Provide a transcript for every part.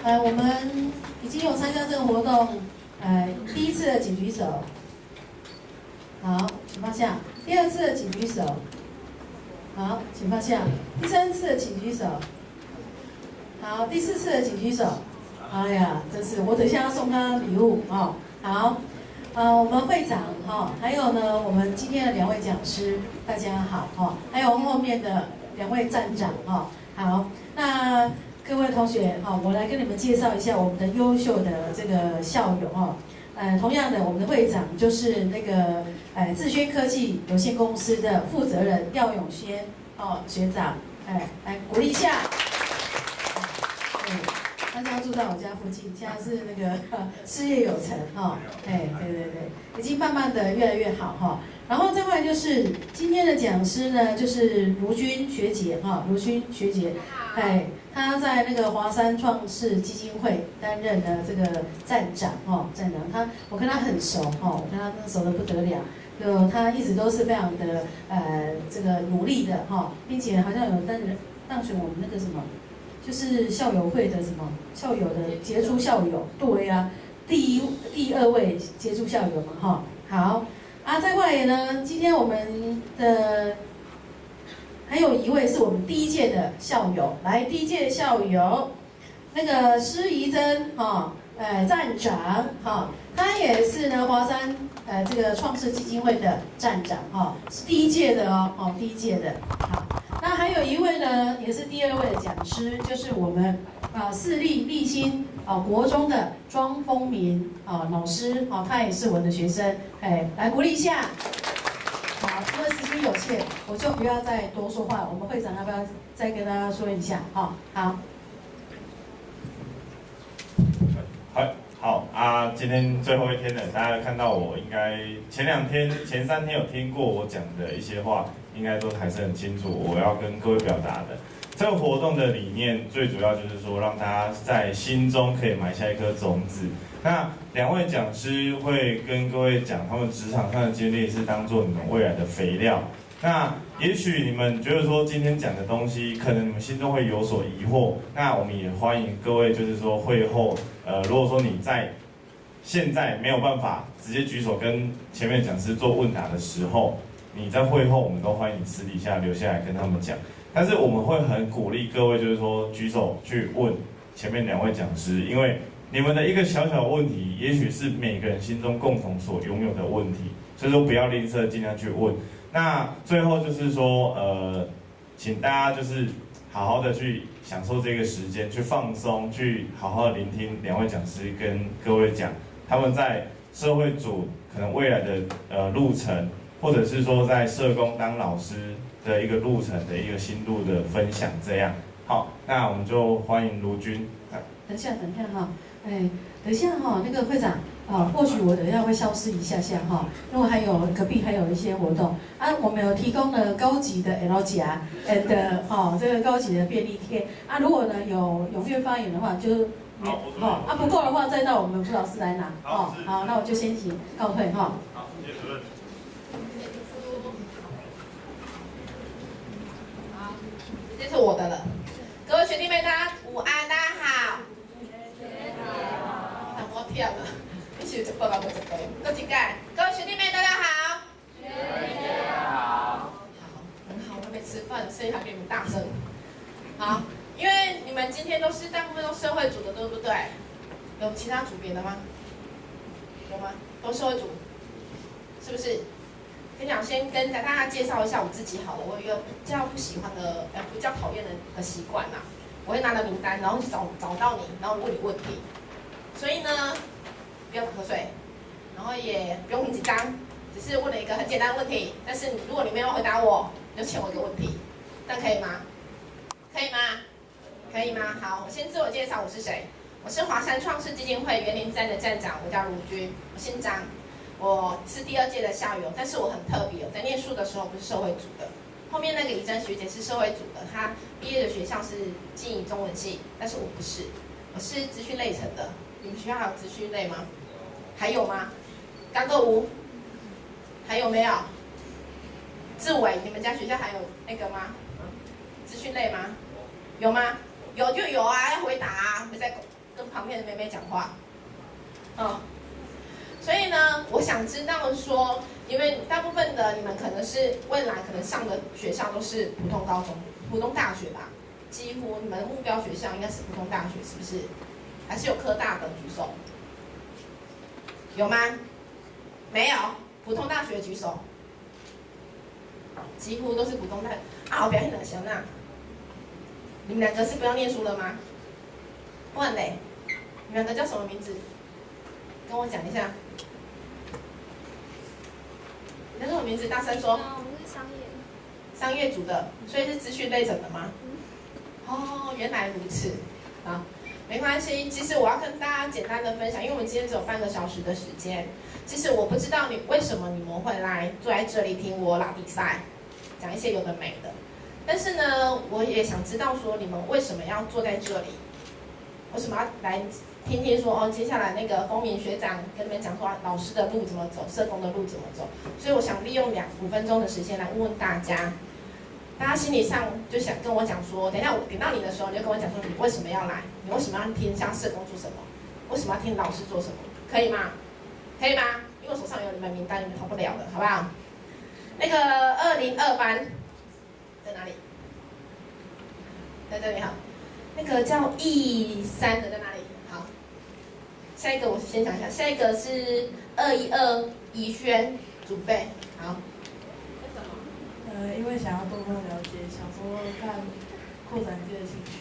我们已经有参加这个活动，第一次的请举手，好，请放下。第二次的请举手，好，请放下。第三次的请举手，好，第四次的请举手。哎呀，真是，我等一下要送他礼物哦。好，我们会长哈，还有呢，我们今天的2位讲师，大家好哈，还有后面的2位站长哈。好，那各位同学哈，我来跟你们介绍一下我们的优秀的这个校友哈。同样的，我们的会长就是那个智轩科技有限公司的负责人廖永轩学长，来鼓励一下。他家住在我家附近，现在是那个事业有成哈，对，已经慢慢的越来越好哈。然后再过来就是今天的讲师呢，就是卢君学姐哈，卢君学姐，她在那个华山创世基金会担任的这个站长哈，站长，我跟她很熟哈，我跟她熟得不得了，就她一直都是非常的这个努力的哈，并且好像有当选我们那个什么。就是校友会的什么校友的杰出校友，对呀，第2位杰出校友嘛哈。好再过来呢，今天我们的还有一位是我们第1届的校友，来第1届的校友，那个施怡珍哈，站长哈，他也是呢华山这个创世基金会的站长哈，是第1届的哦，第1届的好。那还有一位呢，也是第2位的讲师，就是我们私立立新国中的庄丰民老师他也是我的学生，来鼓励一下。好，因为时间有限，我就不要再多说话，我们会长要不要再跟大家说一下？好。好啊，今天最后一天了，大家看到我应该前3天有听过我讲的一些话，应该都还是很清楚我要跟各位表达的。这个活动的理念最主要就是说，让大家在心中可以埋下一颗种子。那2位讲师会跟各位讲他们职场上的经历，是当做你们未来的肥料。那也许你们觉得说今天讲的东西，可能你们心中会有所疑惑，那我们也欢迎各位就是说会后，如果说你在现在没有办法直接举手跟前面讲师做问答的时候，你在会后我们都欢迎你私底下留下来跟他们讲。但是我们会很鼓励各位就是说举手去问前面2位讲师，因为你们的一个小小的问题，也许是每个人心中共同所拥有的问题，所以说不要吝啬，尽量去问。那最后就是说，请大家就是好好的去享受这个时间，去放松，去好好的聆听2位讲师跟各位讲他们在社会组可能未来的路程，或者是说在社工当老师的一个路程的一个心路的分享。这样好，那我们就欢迎卢君。等一下哈，等一下哈，那个会长。或许我等一下会消失一下下哈，因为隔壁还有一些活动我们有提供了高级的 L 夹的这个高级的便利贴如果呢有踊跃发言的话，就不够的话再到我们副老师来拿好，那我就先行告退哈。好，谢谢主任。好，这是我的了。各位学弟妹，大家午安，大家好。我跳了。是报告过一杯，过一盖。各位学弟妹，大家好。学姐好。好，很好，我还没吃饭，声音还比你们大声。好，因为你们今天大部分都社会组的，对不对？有其他组别的吗？有吗？都社会组，是不是？跟你讲，先跟大家介绍一下我自己好了。我有一个比较不喜欢的，比较讨厌的习惯啦。我会拿着名单，然后去找到你，然后问你问题。所以呢。不要打瞌睡，然后也不用很紧张，只是问了一个很简单的问题。但是如果你没有回答我，就欠我一个问题，这样可以吗？可以吗？可以吗？好，我先自我介绍，我是谁？我是华山创世基金会园林站的站长，我叫卢君，我姓张，我是第2届的校友，但是我很特别，我在念书的时候不是社会组的。后面那个怡珍学姐是社会组的，她毕业的学校是经营中文系，但是我不是，我是资讯类层的。你们学校还有资讯类吗？还有吗？刚个无？还有没有？志伟，你们家学校还有那个吗？资讯类吗？有吗？有就有啊，要回答啊，不在旁边的妹妹讲话。所以呢，我想知道说，因为大部分的你们可能是未来可能上的学校都是普通高中、普通大学吧，几乎你们的目标学校应该是普通大学，是不是？还是有科大的举手？有吗？没有，普通大学举手。几乎都是普通大学。啊，我表现很强啊。你们两个是不要念书了吗？问嘞，你们两个叫什么名字？跟我讲一下。你叫什么名字？大声说。我们是商业组的，所以是资讯类整的吗？哦，原来如此。好，没关系。其实我要跟大家简单的分享，因为我们今天只有半个小时的时间。其实我不知道为什么你们会来坐在这里听我拉比赛，讲一些有的没的。但是呢，我也想知道说你们为什么要坐在这里，为什么要来听听说接下来那个风鸣学长跟你们讲说老师的路怎么走，社工的路怎么走。所以我想利用5分钟的时间来问问大家，大家心理上就想跟我讲说，等一下我点到你的时候，你就跟我讲说你为什么要来，你为什么要听像社工做什么，为什么要听老师做什么，可以吗？可以吗？因为我手上有你们名单，你们跑不了的，好不好？那个202班在哪里？在这里哈。那个叫E3的在哪里？好，下一个我先讲一下，下一个是212怡轩，准备好。为什么？因为想要多了解，想说看扩展自己的兴趣。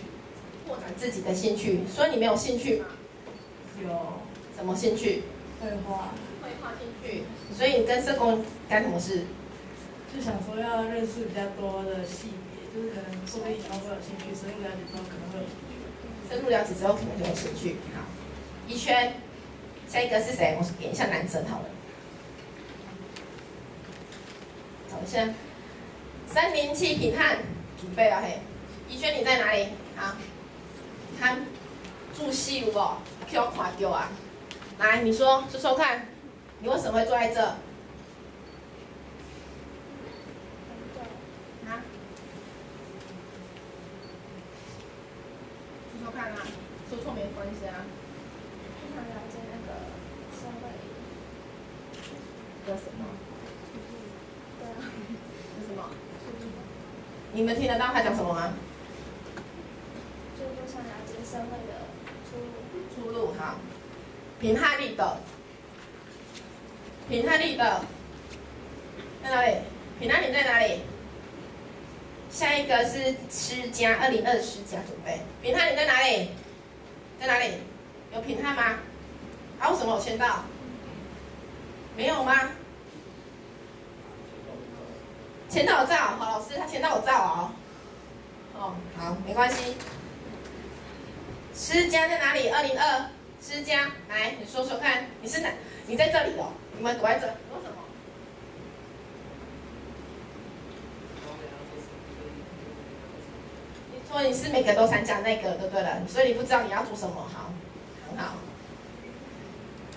扩展自己的兴趣，所以你没有兴趣吗？有什么兴趣？绘画。绘画兴趣。所以你跟社工干什么事？就想说要认识比较多的细节，就是可能说不定以后会有兴趣，深入了解之后可能会有兴趣。深入了解之后可能就有兴趣。好，怡轩，下一个是谁？我点一下男生好了。找一下307品汉，准备了嘿。怡轩你在哪里？好，看注戏有无？给我看到啊！来，你说说看，你为什么会坐在这？啊？说说看啊，说错没关系啊。非常了解那个社会有什么？对啊，有什么？你们听得到他讲什么吗？就是想了解社会的出路好。平汉立的，平汉立的在哪里？平汉立在哪里？下一个是施家，202的施家，准备。平汉立在哪里？在哪里？有平汉吗？啊，为什么我签到？没有吗？签到我照，好，老师他签到我照哦。哦，好，没关系。施家在哪里？202。施家，来，你说说看，你是哪？你在这里哦，你们躲在这，说什么？你说你是每个都参加那个，对不对了？所以你不知道你要做什么，好，很好。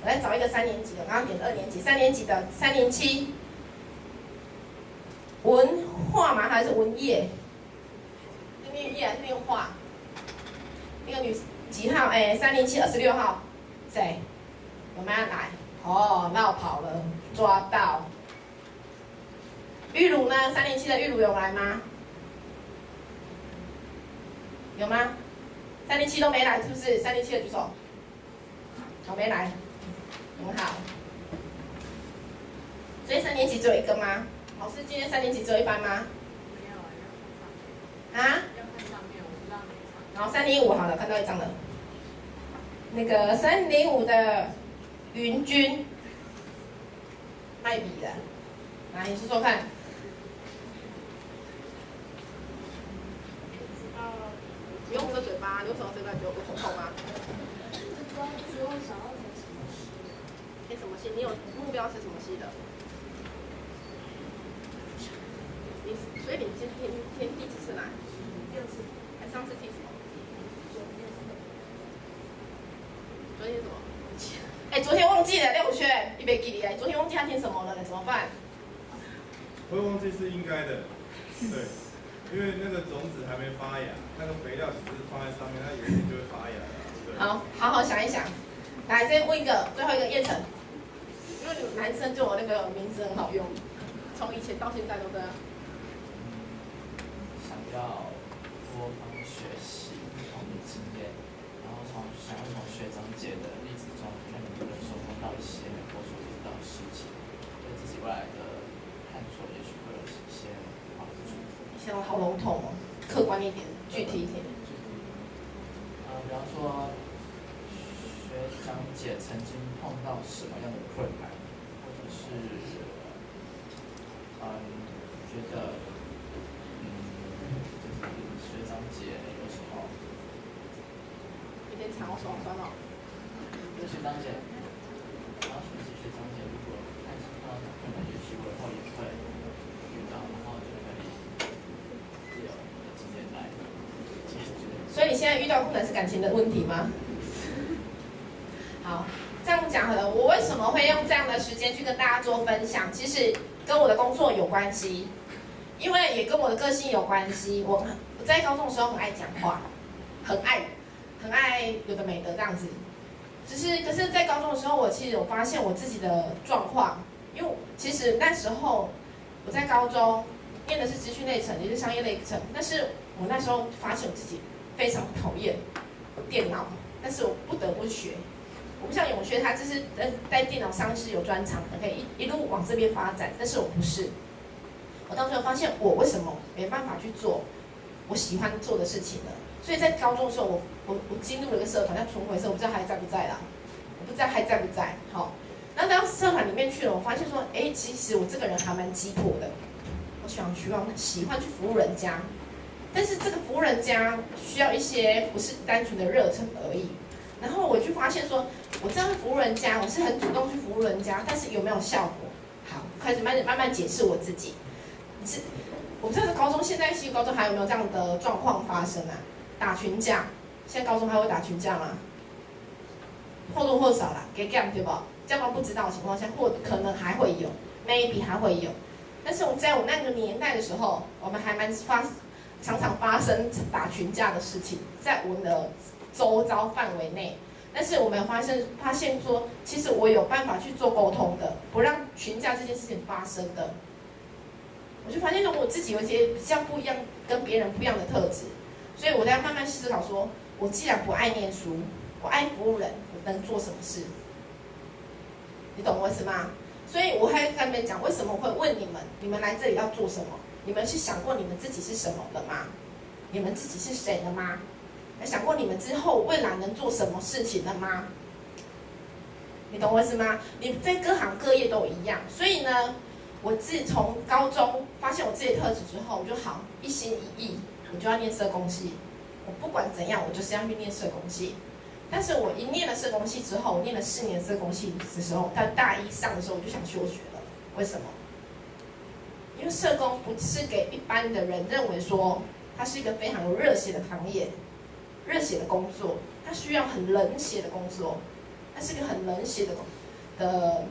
我来找一个3年级的，刚刚点2年级，3年级的307，文化吗？还是文业？是念业还是念画？那个女。几号？30726号，谁？有没有来？哦，闹跑了，抓到。玉茹呢？307的玉茹有来吗？有吗？307都没来，是不是？307的举手。好，没来，很好。所以3年级只有1个吗？老师，今天3年级只有1班吗？没有啊，啊？要看上面，我不知道哪一场。然后305好了，看到1张了。那个305的云君，卖笔的，来你说说看。不用遮嘴巴，有什么嘴巴就有口痛吗？之后想要填什么系？填什么系？你有目标是什么系的？所以你今天第几次来？第2次。还上次听什么？昨天什么？昨天忘记了6圈，你别记你昨天忘记他听什么了，怎么办？会忘记是应该的，对，因为那个种子还没发芽，那个肥料只是放在上面，它有一天就会发芽了，对不对？好好想一想。来，再问一个，最后一个叶晨，因为你们男生就我那个名字很好用，从以前到现在都这样。想要多方学习不同的经验，然后想要从学长姐的例子中，让每个人收获到一些我所不知道的事情，对自己未来的探索也许会有一些帮助。你想的好笼统哦，客观一点，具体一点。比方说，学长姐曾经碰到什么样的困难，或者是觉得就是学长姐有什么？有点长，我手好酸哦。学长姐，然后学习学长姐，如果看情况困难，也许我以后也会遇到，然后就可以借由我的经验来解决。所以你现在遇到困难是感情的问题吗？好，这样讲好了。我为什么会用这样的时间去跟大家做分享？其实跟我的工作有关系，因为也跟我的个性有关系。我在高中的时候很爱讲话，很爱有的没的这样子。可是在高中的时候，我其实有发现我自己的状况，因为其实那时候我在高中念的是资讯类层，也是商业类层，但是我那时候发现我自己非常讨厌电脑，但是我不得不学。我不像永轩，他就是在电脑上是有专长的，可以一路往这边发展，但是我不是。我当时发现我为什么没办法去做我喜欢做的事情呢？所以在高中的时候，我进入了一个社团叫纯回社，我不知道还在不在啦，我不知道还在不在。好，然后到社团里面去了，我发现说，其实我这个人还蛮鸡婆的，我喜欢去服务人家，但是这个服务人家需要一些不是单纯的热忱而已。然后我就发现说，我这样服务人家，我是很主动去服务人家，但是有没有效果？好，开始慢慢解释我自己。我不知道高中现在西高中还有没有这样的状况发生啊？打群架，现在高中还会打群架吗？或多或少啦，给 gam 对吧？教官不知道的情况下，或可能还会有 ，maybe 还会有。但是在我那个年代的时候，我们还常常发生打群架的事情，在我们的周遭范围内。但是我们有发现说，其实我有办法去做沟通的，不让群架这件事情发生的。我就发现说，我自己有一些比较不一样，跟别人不一样的特质。所以我在慢慢思考说，我既然不爱念书，我爱服务人，我能做什么事？你懂我意思吗？所以我还跟你们讲，为什么我会问你们来这里要做什么？你们是想过你们自己是什么了吗？你们自己是谁了吗？有想过你们之后未来能做什么事情了吗？你懂我意思吗？你在各行各业都一样，所以呢，我自从高中发现我自己的特质之后，我就好一心一意。我就要念社工系，我不管怎样，我就是要去念社工系。但是我一念了社工系之后，我念了4年社工系的时候，到大一上的时候，我就想休学了。为什么？因为社工不是给一般的人认为说，它是一个非常有热血的行业，热血的工作，它需要很冷血的工作，它是一个很冷血的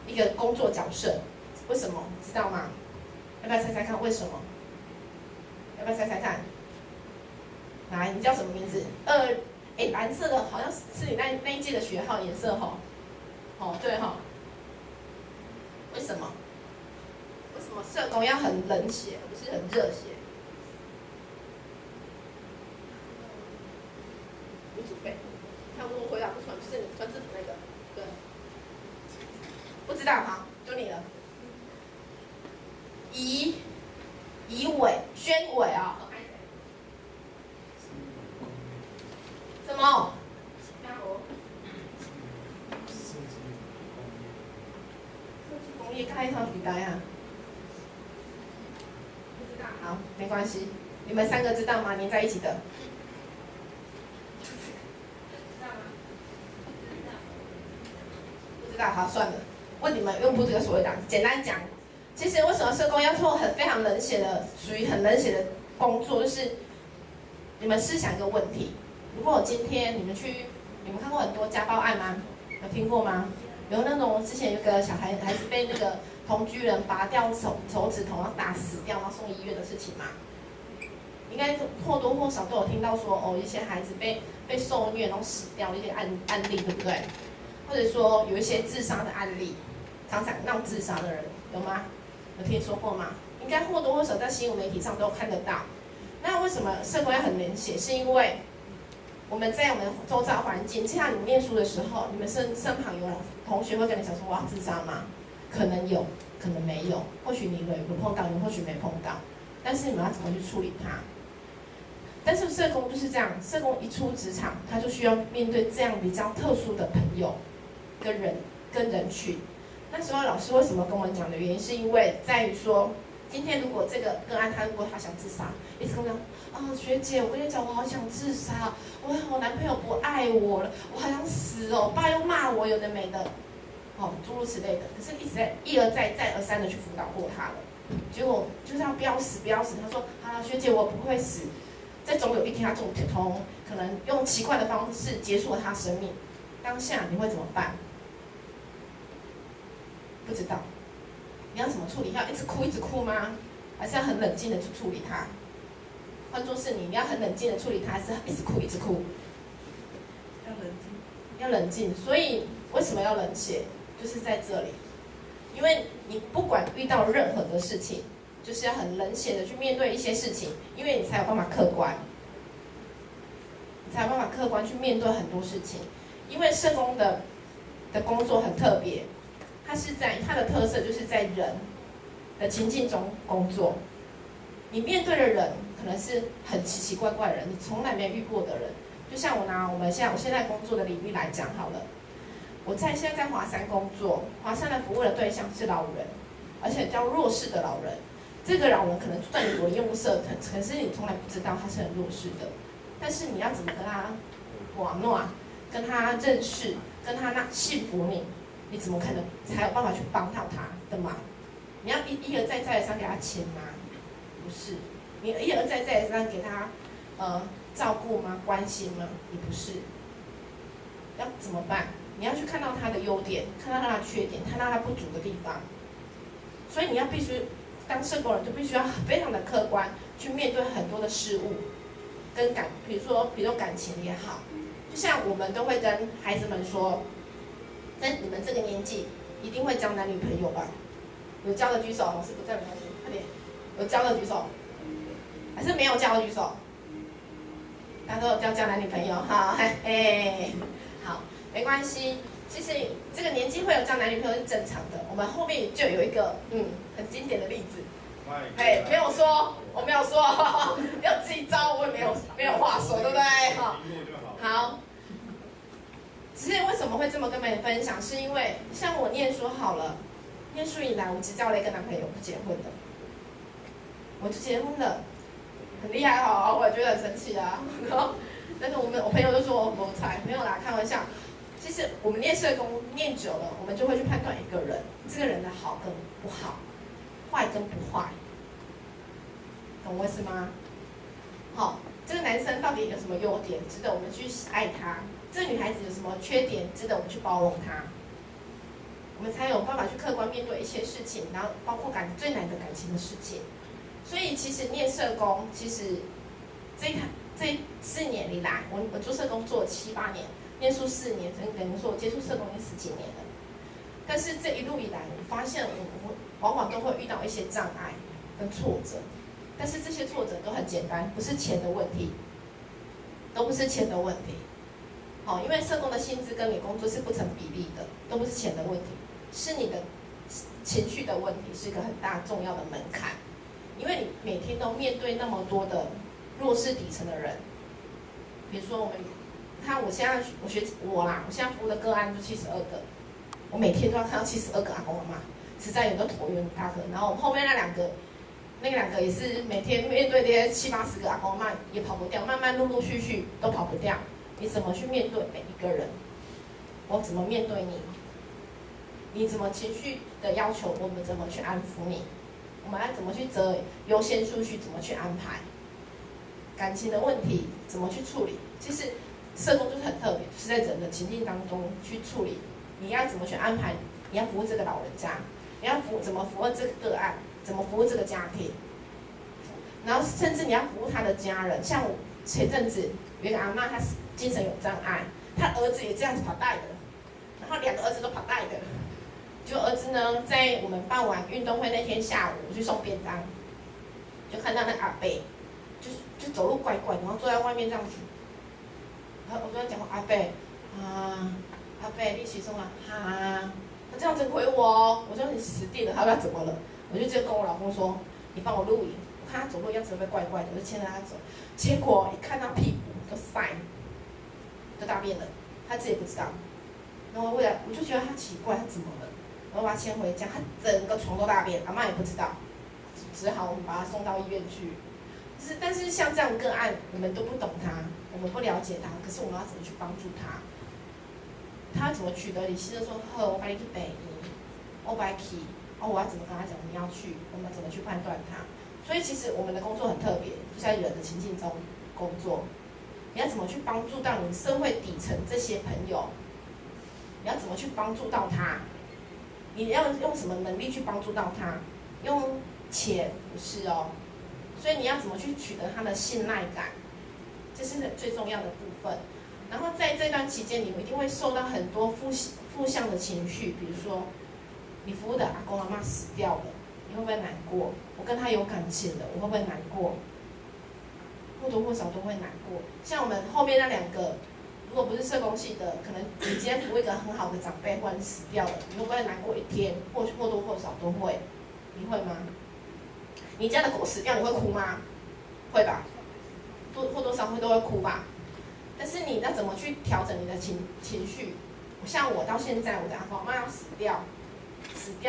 一个工作角色。为什么？知道吗？要不要猜猜看为什么？要不要猜猜看？来，你叫什么名字？蓝色的好像是你那一届的学号颜色吼。哦，对吼。为什么？为什么社工要很冷血，而不是很热血？你准备？看我回答不出来，就是你穿制服那个，对。不知道，好，就你了。以伟，宣伟啊。什么？工业开创时代啊。不知道，好，没关系。你们3个知道吗？黏在一起的。知道吗？不知道，好，算了。问你们用不这个所谓的，简单讲。其实为什么社工要做非常冷血的，属于很冷血的工作，就是你们试想一个问题：如果今天你们看过很多家暴案吗？有听过吗？有那种之前有个小孩子被那个同居人拔掉手指头，然后打死掉，然后送医院的事情吗？应该或多或少都有听到说，哦，一些孩子被受虐然后死掉的一些案例，对不对？或者说有一些自杀的案例，常常闹自杀的人有吗？有听说过吗？应该或多或少在新闻媒体上都有看得到。那为什么社工要很冷血？是因为我们在我们周遭环境，就像你念书的时候，你们身旁有同学会跟你讲说我要自杀吗？可能有，可能没有，或许你有碰到，你或许没碰到，但是你们要怎么去处理它？但是社工就是这样，社工一出职场，他就需要面对这样比较特殊的朋友跟人群。那时候老师为什么跟我们讲的原因，是因为在于说，今天如果这个个案如果他想自杀，一直跟我讲啊，学姐，我跟你讲，我好想自杀，我男朋友不爱我了，我好想死哦，爸又骂我，有的没的，哦，诸如此类的。可是一直在一而再再而三的去辅导过他了，结果就这样不要死不要死。他说啊，学姐，我不会死。在总有一天，他总可能用奇怪的方式结束了他生命。当下你会怎么办？不知道。你要怎么处理？要一直哭吗？还是要很冷静的去处理它？换作是你要很冷静的处理它，还是一直哭？要冷静。要冷静。所以为什么要冷血？就是在这里，因为你不管遇到任何的事情，就是要很冷血的去面对一些事情，因为你才有办法客观，去面对很多事情。因为社工的工作很特别，它的特色就是在人的情境中工作。你面对的人可能是很奇奇怪怪的人，你从来没遇过的人。就像我现在工作的领域来讲好了，现在在华山工作，华山的服务的对象是老人，而且叫弱势的老人。这个老人可能住在你的用社，可是你从来不知道他是很弱势的。但是你要怎么跟他玩弄，跟他认识，跟他信服你怎么可能才有办法去帮到他的忙？你要一而再再而三给他钱吗？不是。你一而再再而三给他照顾吗？关心吗？你不是。要怎么办？你要去看到他的优点，看到他的缺点，看到他不足的地方。所以你要必须当社工人，就必须要非常的客观去面对很多的事物，跟比如说感情也好，就像我们都会跟孩子们说，在你们这个年纪一定会交男女朋友吧？有交的举手，老师不在没关系，快点，有交的举手，还是没有交的举手？大家都有交男女朋友，好，好，没关系。其实这个年纪会有交男女朋友是正常的。我们后面就有一个很经典的例子，没有说，我没有说，要自己招，我也没有话说，对不对？好。只是为什么会这么跟你们分享？是因为像我念书好了，念书以来，我只交了一个男朋友，不结婚的，我就结婚了，很厉害哦，我也觉得很生气啊。但是我朋友就说我才没有啦，开玩笑。其实我们念社工念久了，我们就会去判断一个人，这个人的好跟不好，坏跟不坏，懂我意思吗？好，这个男生到底有什么优点，值得我们去爱他？这个女孩子有什么缺点，值得我们去包容她？我们才有办法去客观面对一些事情，然后包括最难的感情的事情。所以其实念社工，其实这4年以来，我做社工做了7、8年。念书4年，等于说我接触社工已经10几年了。但是这一路以来，我发现我往往都会遇到一些障碍跟挫折，但是这些挫折都很简单，不是钱的问题，都不是钱的问题。好，因为社工的薪资跟你工作是不成比例的，都不是钱的问题，是你的情绪的问题，是一个很大重要的门槛。因为你每天都面对那么多的弱势底层的人，比如说我现在服务的个案就72个，我每天都要看到72个阿公阿嬷，实在有的头有点大个，然后后面那两个也是每天面对这些70、80个阿公阿嬷也跑不掉，慢慢陆续都跑不掉。你怎么去面对每一个人？我怎么面对你？你怎么情绪的要求，我们怎么去安抚你？我们要怎么去择优先顺序，怎么去安排？感情的问题怎么去处理？其实社工就是很特别，就是在人的情境当中去处理。你要怎么去安排？你要服务这个老人家，你要怎么服务这个个案？怎么服务这个家庭？然后甚至你要服务他的家人。像我前阵子有一个阿嬷，她是精神有障碍，她儿子也这样子跑带的，然后2个儿子都跑带的。就儿子呢，在我们办完运动会那天下午，我去送便当，就看到那阿伯，就走路怪怪的，然后坐在外面这样子。然后我跟他讲说：“阿伯，阿伯，你起床了？哈。”他这样子回我哦，我说你死定了，他说怎么了？我就直接跟我老公说：“你帮我录影，我看他走路样子会不会怪怪的？”我就牵着他走，结果一看到屁股都塞，都大便了，他自己也不知道。然后我就觉得他奇怪，他怎么了？然后把他牵回家，他整个床都大便，阿嬷也不知道，只好我们把他送到医院去。但是像这样的个案，我们都不懂他，我们不了解他，可是我们要怎么去帮助他？他怎么取得理性的说：“呵，我把你去北医，我把你去，我要怎么跟他讲你要去？我们怎么去判断他？”所以其实我们的工作很特别，就在人的情境中工作。你要怎么去帮助到你社会底层这些朋友？你要怎么去帮助到他？你要用什么能力去帮助到他？用钱不是哦。所以你要怎么去取得他的信赖感？这是最重要的部分。然后在这段期间，你们一定会受到很多负向的情绪，比如说你服务的阿公阿嬷死掉了，你会不会难过？我跟他有感情的，我会不会难过？或多或少都会难过。像我们后面那2个，如果不是社工系的，可能你今天服务一个很好的长辈，忽然死掉了，你会不会难过1天？或多或少都会，你会吗？你家的狗死掉，你会哭吗？会吧，或多少都会哭吧。但是你要怎么去调整你的情绪？像我到现在，我的阿公阿嬷要死掉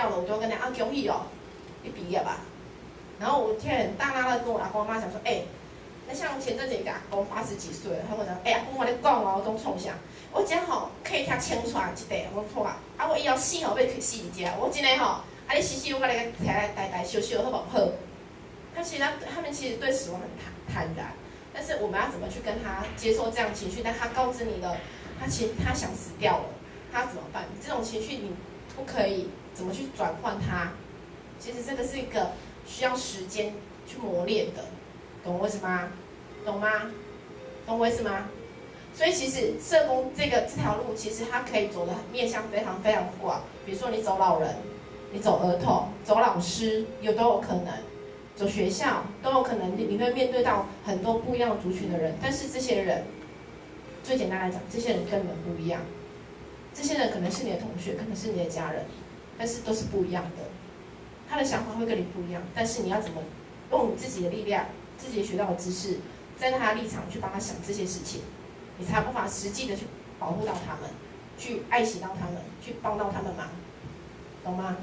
了，我都跟他恭喜哦，你毕业吧。然后我天很大大的跟我阿公阿嬷讲说，那像前阵子一个阿公80几岁了，他跟我讲，阿公我咧讲哦，我都创啥？我真吼可以听清出来一块，我错啊，我以后死吼要去死伫遮，我真的吼，你死我来呆笑笑好不好？他们其实对死亡很坦然，但是我们要怎么去跟他接受这样情绪？但他告知你了，他想死掉了，他怎么办？这种情绪你不可以怎么去转换它？其实这个是一个需要时间去磨练的，懂我意思吗？懂吗？懂我意思吗？所以其实社工这条路，其实它可以走的面向非常非常广。比如说你走老人，你走儿童，走老师，都有可能。走学校都有可能，你会面对到很多不一样的族群的人，但是这些人，最简单来讲，这些人跟你们不一样。这些人可能是你的同学，可能是你的家人，但是都是不一样的。他的想法会跟你不一样，但是你要怎么用你自己的力量、自己学到的知识，站在他的立场去帮他想这些事情，你才有办法实际的去保护到他们，去爱惜到他们，去帮到他们忙，懂吗？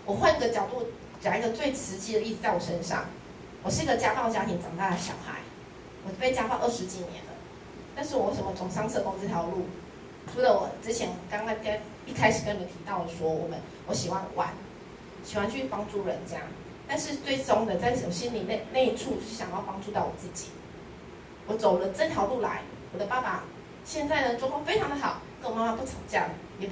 我换个角度。讲一个最实际的例子，在我身上，我是一个家暴家庭长大的小孩，我被家暴20几年了。但是我为什么走上社工这条路？除了我之前刚刚一开始跟你们提到的说，我喜欢玩，喜欢去帮助人家，但是最终的在我心里那一处是想要帮助到我自己。我走了这条路来，我的爸爸现在呢状况非常的好，跟我妈妈不吵架，也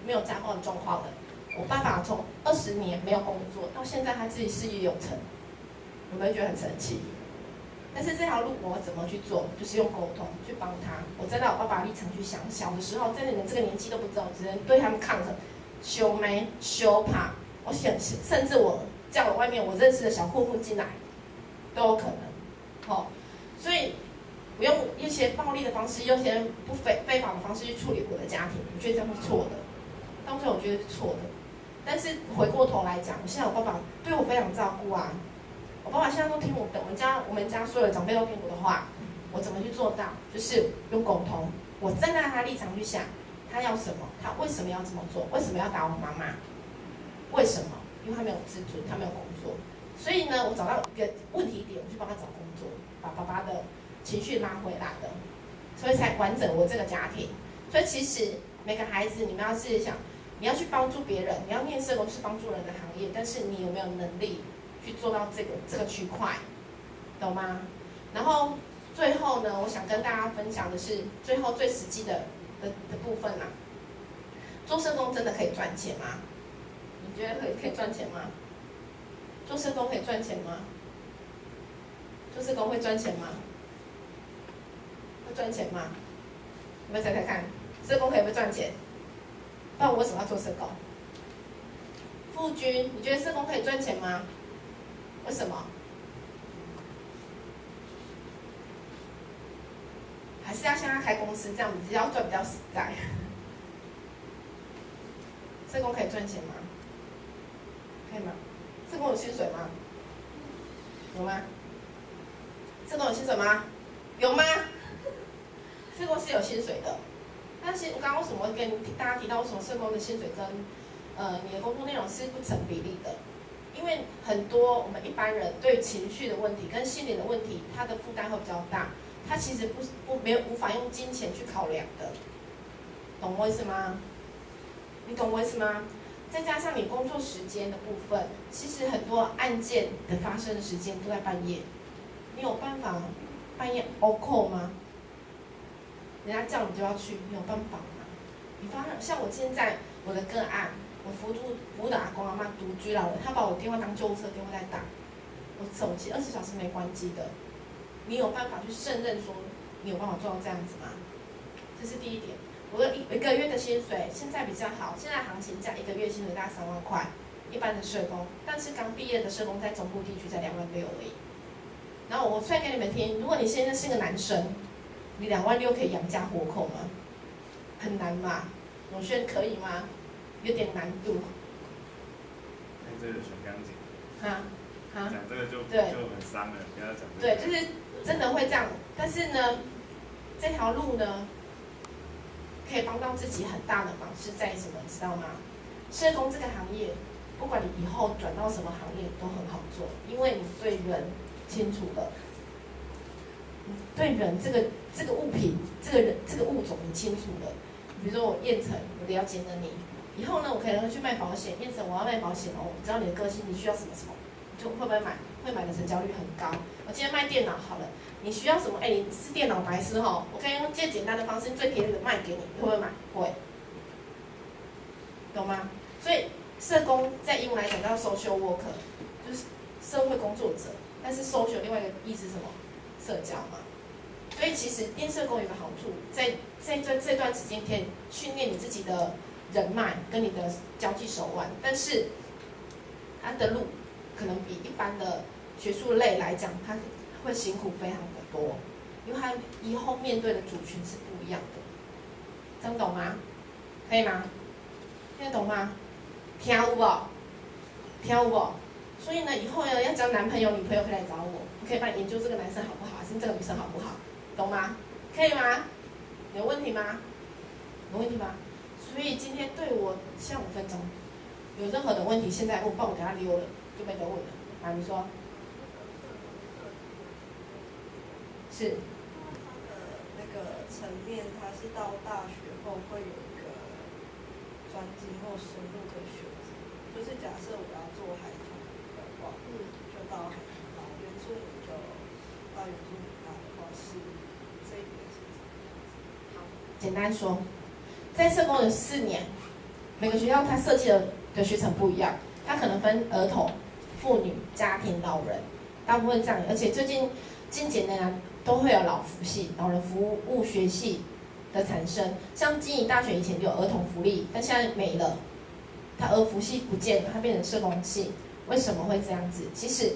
没有家暴的状况了。我爸爸从20年没有工作，到现在他自己事业有成，有没有觉得很神奇？但是这条路我怎么去做？就是用沟通去帮他。我站在我爸爸立场去想，小的时候在你们这个年纪都不知道，只能对他们抗衡，羞没羞怕。我想，甚至我叫了外面我认识的小混混进来，都有可能。所以我用一些暴力的方式，用一些不非法的方式去处理我的家庭，我觉得这样是错的。当时我觉得是错的。但是回过头来讲，现在我爸爸对我非常照顾啊，我爸爸现在都听我的，我们家所有的长辈都听我的话，我怎么去做到？就是用沟通，我站在他的立场去想，他要什么，他为什么要这么做，为什么要打我妈妈？为什么？因为他没有自尊，他没有工作，所以呢，我找到一个问题点，我去帮他找工作，把爸爸的情绪拉回来的，所以才完整我这个家庭。所以其实每个孩子，你们要是想。你要去帮助别人，你要念社工是帮助人的行业，但是你有没有能力去做到这个区块，懂吗？然后最后呢，我想跟大家分享的是最后最实际的部分啦。做社工真的可以赚钱吗？你觉得可以赚钱吗？做社工可以赚钱吗？做社工会赚钱吗？会赚钱吗？你们猜猜看，社工可以不赚钱？不然我为什么要做社工？傅君，你觉得社工可以赚钱吗？为什么？还是要像他开公司这样子，只要赚比较实在。社工可以赚钱吗？可以吗？社工有薪水吗？有吗？社工有薪水吗？有吗？社工是有薪水的，但是我刚刚为什么会跟大家提到为什么社工的薪水跟你的工作内容是不成比例的？因为很多我们一般人对情绪的问题跟心理的问题，他的负担会比较大，他其实无法用金钱去考量的，懂我意思吗？你懂我意思吗？再加上你工作时间的部分，其实很多案件的发生的时间都在半夜，你有办法半夜 call 吗？人家叫你就要去，你有办法吗？你发现像我现在我的个案，我辅导阿公阿嬷独居老人，他把我电话当救护车电话在打，我手机20小时没关机的，你有办法去胜任说你有办法做到这样子吗？这是第一点。我的一个月的薪水现在比较好，现在行情价一个月薪水大概3万块，一般的社工，但是刚毕业的社工在中部地区才2万6而已。然后我算给你们听，如果你现在是个男生，你2万6可以养家活口吗？很难嘛？永轩可以吗？有点难度。这个选钢琴。讲这个就很伤了，不要讲这对，个。就是真的会这样，但是呢，这条路呢，可以帮到自己很大的忙是在什么？知道吗？社工这个行业，不管你以后转到什么行业都很好做，因为你对人清楚了，你对人这个物品、这个人这个物种你清楚了。比如说我燕城，我了解了你，以后呢，我可能会去卖保险。燕城，我要卖保险哦，我知道你的个性，你需要什么什么，你就会不会买？会买的成交率很高。我今天卖电脑好了，你需要什么？你是电脑白痴哦，我可以用最简单的方式、最便宜的卖给你，你会不会买？会，懂吗？所以社工在英文来讲叫 social worker， 就是社会工作者。但是 social 另外一个意思是什么？社交嘛。所以其实变社工有个好处，在这段时间可以训练你自己的人脉跟你的交际手腕，但是它的路可能比一般的学术类来讲，它会辛苦非常的多，因为它以后面对的族群是不一样的，这样懂吗？可以吗？听得懂吗？听有无？听有无？所以呢，以后呢要交男朋友、女朋友可以来找我，我可以帮你研究这个男生好不好，还是这个女生好不好，懂吗？可以吗？有问题吗？有问题吗？所以今天对我像5分钟，有任何的问题现在问，不然我等下溜了就没得问了。啊，你说。是。那个层面，它是到大学后会有一个专精或深入的选择。就是假设我要做孩童的话，就到孩童班；原住民就到原住民班的话，是这一边是怎么样子？好，简单说，在社工的4年，每个学校它设计的学程不一样，它可能分儿童、妇女、家庭、老人，大部分这样。而且最近近几年来都会有老福系、老人服务学系的产生。像经营大学以前就有儿童福利，但现在没了，它儿福系不见了，它变成社工系。为什么会这样子？其实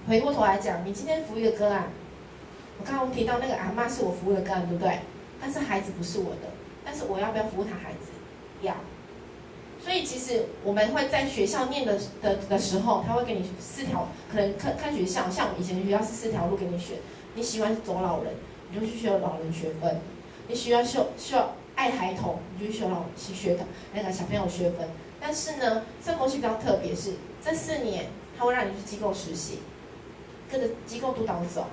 回过头来讲，你今天服务一个个案，我刚刚提到那个阿嬷是我服务的个案，对不对？但是孩子不是我的，但是我要不要服务他孩子？要。所以其实我们会在学校念的时候，他会给你4条，可能看学校，像我们以前学校是4条路给你选。你喜欢走老人，你就去学老人学分；你需要爱孩童，你就去学那个小朋友学分。但是呢，社工系比较特别，是这4年他会让你去机构实习，跟着机构督导走。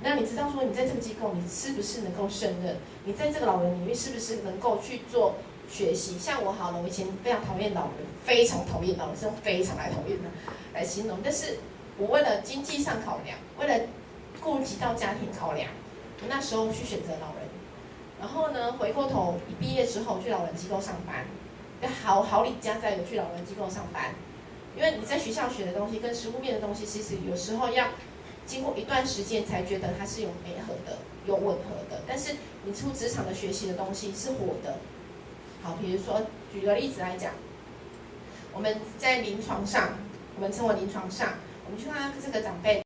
那你知道说你在这个机构你是不是能够胜任？你在这个老人领域是不是能够去做学习？像我好了，我以前非常讨厌老人，非常讨厌老人，是用非常来讨厌的来形容。但是我为了经济上考量，为了顾及到家庭考量，我那时候去选择老人。然后呢，回过头一毕业之后去老人机构上班，好李家在有去老人机构上班，因为你在学校学的东西跟实务面的东西，其实有时候要经过一段时间才觉得它是有媒合的、有吻合的。但是你出职场的学习的东西是活的。好，比如说举个例子来讲，我们在临床上，我们称为临床上，我们去看这个长辈